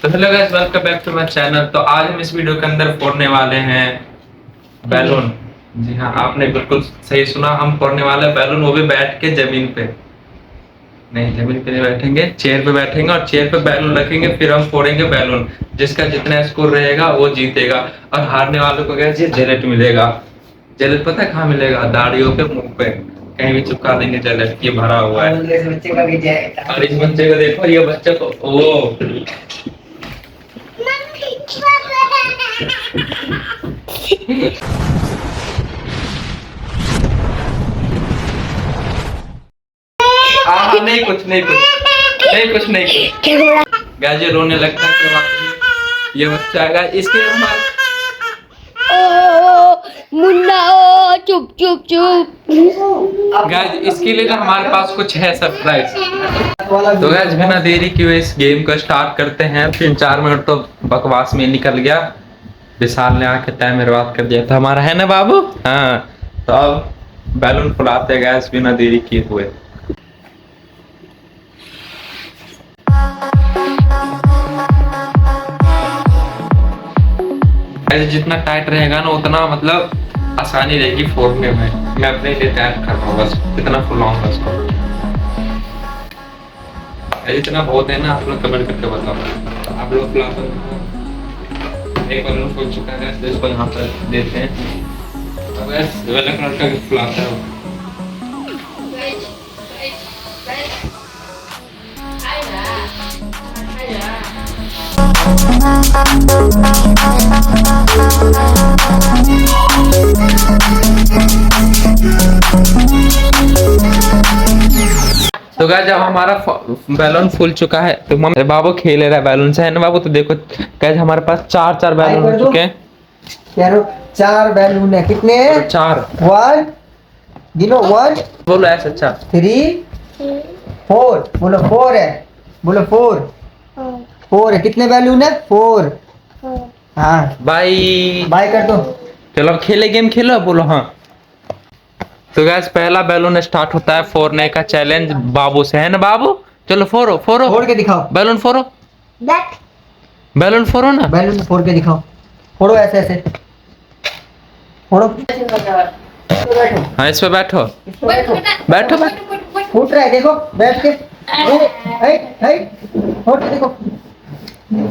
तो hello guys, welcome back to my channel. तो आज हम इस वीडियो के अंदर फोड़ने वाले हैं बैलून। जी हाँ, आपने बिल्कुल सही सुना, हम फोड़ने वाले हैं बैलून, वो भी बैठ के जमीन पे। नहीं, जमीन पे नहीं बैठेंगे, चेयर पे बैठेंगे और चेयर पे बैलून रखेंगे, फिर हम फोड़ेंगे बैलून। जिसका जितना स्कोर रहेगा वो जीतेगा और हारने वालों को क्या जेलेट मिलेगा। जेलेट पता है कहाँ मिलेगा? दाढ़ियों पे, मुंह पे कहीं भी चिपका देंगे जेलेट। ये भरा हुआ है। इस बच्चे का भी जय। और इस बच्चे को देखो, ये बच्चे को ओ नहीं कुछ नहीं गाजी रोने लगता है। ये बच्चा आएगा, इसके हमारे मुन्ना चुप चुप चुप। गाइस इसके लिए ना हमारे पास कुछ है सरप्राइज। तो गाइस बिना देरी किए इस गेम को स्टार्ट करते हैं। 3-4 मिनट तो बकवास में निकल गया, विशाल ने आके टाइम बर्बाद कर दिया था हमारा, है ना बाबू? हाँ, तो अब बैलून फुलाते हैं गाइस बिना देरी किए हुए। जितना टाइट रहेगा ना उतना मतलब आसानी रहेगी फोड़ने में। मैं अपने लिए टाइट कर रहा हूँ, बस कितना फुलाऊंगा इसको। इतना बहुत है ना, आप लोग कमेंट करके बताओ। आप लोग फुला तो एक बैलून फूल चुका है, तो इसको यहाँ पर देते हैं। अब ऐसे वाला कलर का फुलाता है। तो गाइस जब हमारा बैलून फूल चुका है तो मम्मी बाबू खेल रहा है बैलून से, है ना बाबू? तो देखो गाइस हमारे पास 4 बैलून हो चुके हैं। यारो 4 बैलून है। कितने? 4। 1 गिनो। 1 बोलो ऐसे। अच्छा 3 4 बोलो। 4 है, बोलो 4 है। कितने बैलून है? 4। हाँ बाय बाय कर दो। चलो खेले, गेम खेलो, बोलो हाँ। तो गाइस पहला बैलून स्टार्ट होता है फोड़ने का चैलेंज बाबू से, है ना बाबू? चलो फोड़ो फोड़ के दिखाओ। बैलून फोड़ो, बैलून फोड़ो ना। बैलून फोड़ के दिखाओ। फोड़ो ऐसे ऐसे फोड़ो। हाँ इस पे बैठो बैठो बैठो। फूट रहा है, देखो बैठ के। फोड़ के देखो,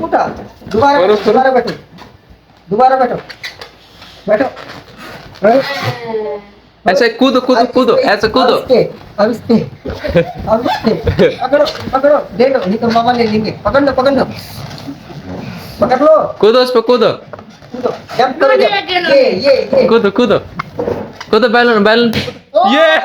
फूटा। दोबारा बैठो, दोबारा बैठो। ऐसे कूदो ऐसे कूदो। अब इस पे पकड़ो दे लो, नहीं तो मामा ले लेंगे। पकड़ लो कूदो उस पे कूदो जंप करो। ये कूदो बैलून ये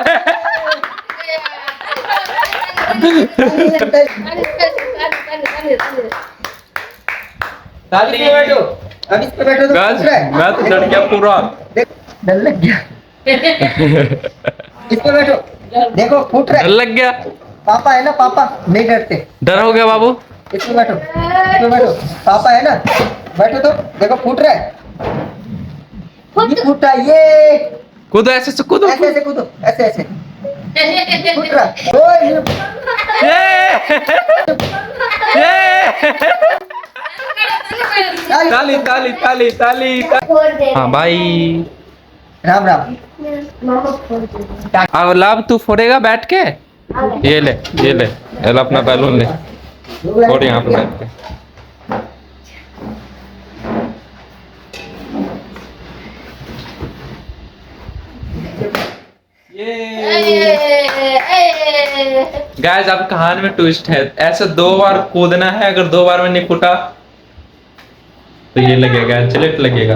ताली पे बैठो। अब इस पे बैठो तो गाइस मैं तो डर गया पूरा। डर लग गया। इस पे बैठो, देखो फूट रहा है। डर लग गया। पापा है ना, पापा नहीं डरते। डर हो गया बाबू। इस पे बैठो, पापा है ना। बैठो तो देखो फूट रहा है। ये फूटा, ये कूदो ऐसे कूदो ऐसे कूदो, ऐसे फूट रहा। ओए ताली। हाँ भाई, राम राम। अब लाभ तू फोड़ेगा बैठ के। ये ले अपना बैलून ले, फोड़ यहाँ पे बैठ के। गाइस अब कहानी में ट्विस्ट है, ऐसे 2 बार कूदना है। अगर 2 बार में नहीं फूटा तो ये लगेगा, चिलेट लगेगा।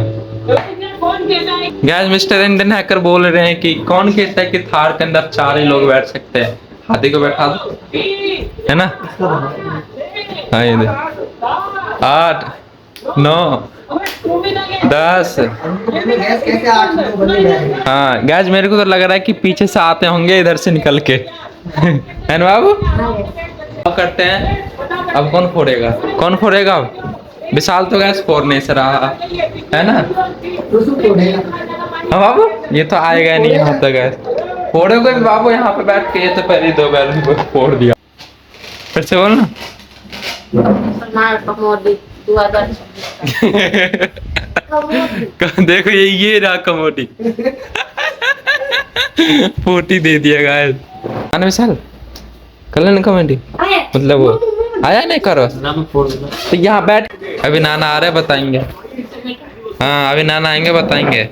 गाइस मिस्टर इंडियन हैकर बोल रहे हैं कि कौन कहता है कि थार के अंदर 4 ही लोग बैठ सकते हैं? हाथी को बैठा दो, है ना? हाँ ये 8 9 10। हाँ गाइस मेरे को तो लग रहा है कि पीछे से आते होंगे इधर से निकल के, है ना बाबू? अब करते हैं, अब कौन फोड़ेगा? अब विशाल तो गैस फोड़ने से रहा, है ना? हाँ बाबू, ये तो आएगा नहीं यहाँ तक। गैस फोड़ोगे भी बाबू यहाँ पे बैठ के। ये तो पहले 2 बैलून को फोड़ दिया। फिर से बोलना। Mal pemodi 2026. देखो ये रहा कमोडी। पोटी दे दिया गाइस। आने विशाल कर लेना कमेंटी, मतलब वो आया नहीं करो तो यहाँ बैठ। अभी नाना आ रहे बताएंगे। हाँ अभी नाना आएंगे बताएंगे।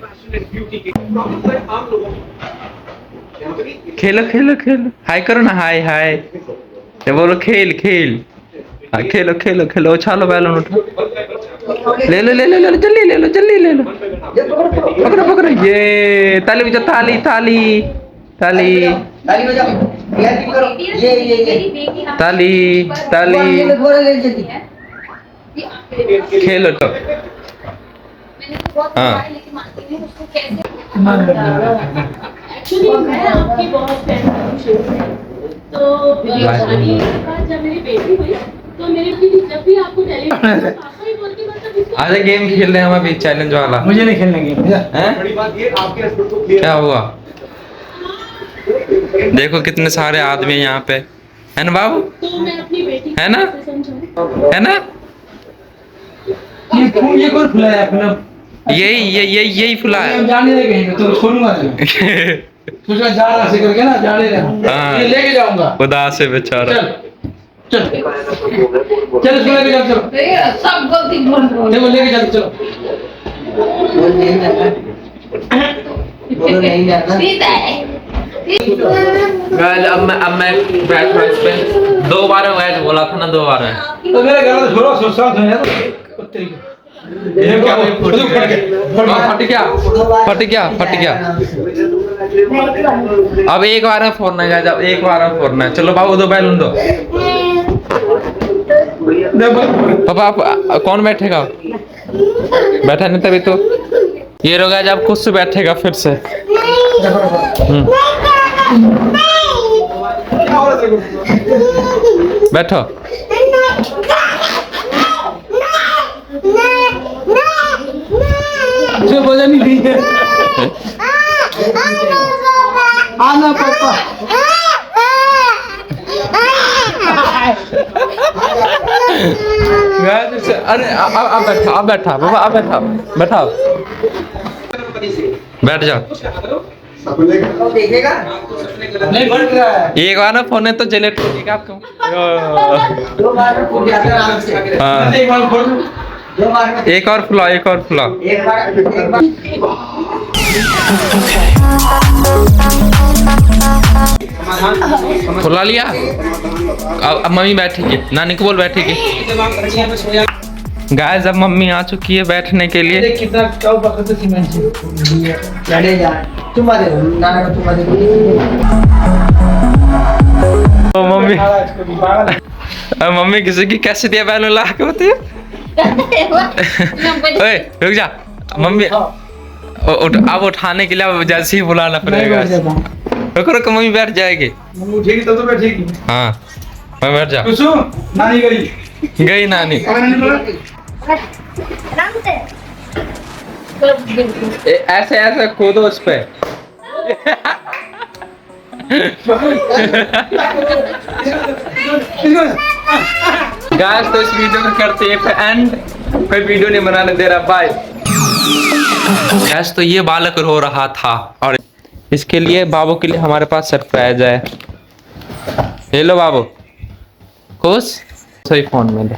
खेलो खेलो खेलो, हाय करो ना, हाय हाय। ये बोलो खेल खेल। हाँ खेलो खेलो खेलो, उछालो बैलून उठा। ले लो ले लो ले लो, जल्दी ले लो जल्दी ले लो। पकड़ो पकड़ो, ये ताली बजाओ, ताली ताली ताली ताली बजाओ, रिहर्सल करो। ये ताली ताली। खेलो तो हाँ। एक्चुअली मैं आपकी बहुत फैन हूँ। तो शादी के बाद जब मेरी बेटी हुई तो मेरी बेटी जब भी आपको टेलीविजन पापा ही बोलती, मतलब इसको आज गेम खेल रहे हैं हम अभी, चैलेंज वाला। मुझे नहीं खेलना गेम। हैं? क्या हुआ? देखो कितने सारे आदमी हैं यहाँ पे, है ना बाबू? तो मैं अपनी बेटी है ना? को समझाऊं। है ना? ये कौन फुलाया अपना? यही फुला है। जाने दे कहीं तो छोड़ूंगा नहीं। तुझे जा रहा से करके ना जाने दे। हाँ। ये लेके जाऊंगा। खुदा से बेचारा। चल चल चल इसको लेके जाओ, चलो सब गलती बोल रहे हो। देखो लेके चलो चलो। बोलो नहीं जाना। सीधा है। गाइस अब मैं बैठ रहा इस पे। 2 बार गाइस बोला था ना, 2 बार है। तो मेरे घर में छोड़ो सुसाद हो यार। ये क्या फट गया फट गया फट गया। अब एक बार में फोड़ना है गाइस, अब एक बार में फोड़ना है। चलो बाबू दो बैलून दो। पापा आप कौन बैठेगा? बैठा नहीं तभी तो। ये रो गाइस अब खुद से बैठेगा फिर से। बैठो। जो वजन ही नहीं है। आना पापा। अरे आप बैठा, आप बैठा बाबा, आप बैठा, बैठाओ, बैठ जाओ। देखेगा नहीं बढ़ रहा है। एक बार ना फोन है तो जले ठोकेगा आपको। 2 बार में फूट जाता है आराम से। हाँ। एक बार फोड़ 2 बार में। एक और फुलाओ, एक और फुलाओ। एक बार फुला लिया। अब मम्मी बैठेगी, नानी को बोल बैठेगी। गाइस अब मम्मी आ चुकी है बैठने के लिए। कितना चाव पकड़ते सीमेंट से लड़े जा। तुम आ दे नाना को, तुम आ दे। ओ मम्मी, अब मम्मी किसी की कैसे दिया बैलून ला के होती है। ओए रुक जा मम्मी, अब उठाने के लिए अब जैसे ही बुलाना पड़ेगा। रुको रुको, मम्मी बैठ जाएगी। मम्मी उठेगी तब तो बैठेगी। हाँ मैं बैठ जा। कुसुम नानी गई नानी। ऐसे ऐसे कूदो उस पे। गाइस तो इस वीडियो को करते हैं एंड। कोई वीडियो नहीं बनाने दे रहा, बाय। गाइस तो ये बालक रो रहा था और इसके लिए बाबू के लिए हमारे पास सरप्राइज है। ले लो बाबू खुश, सही फोन में ले।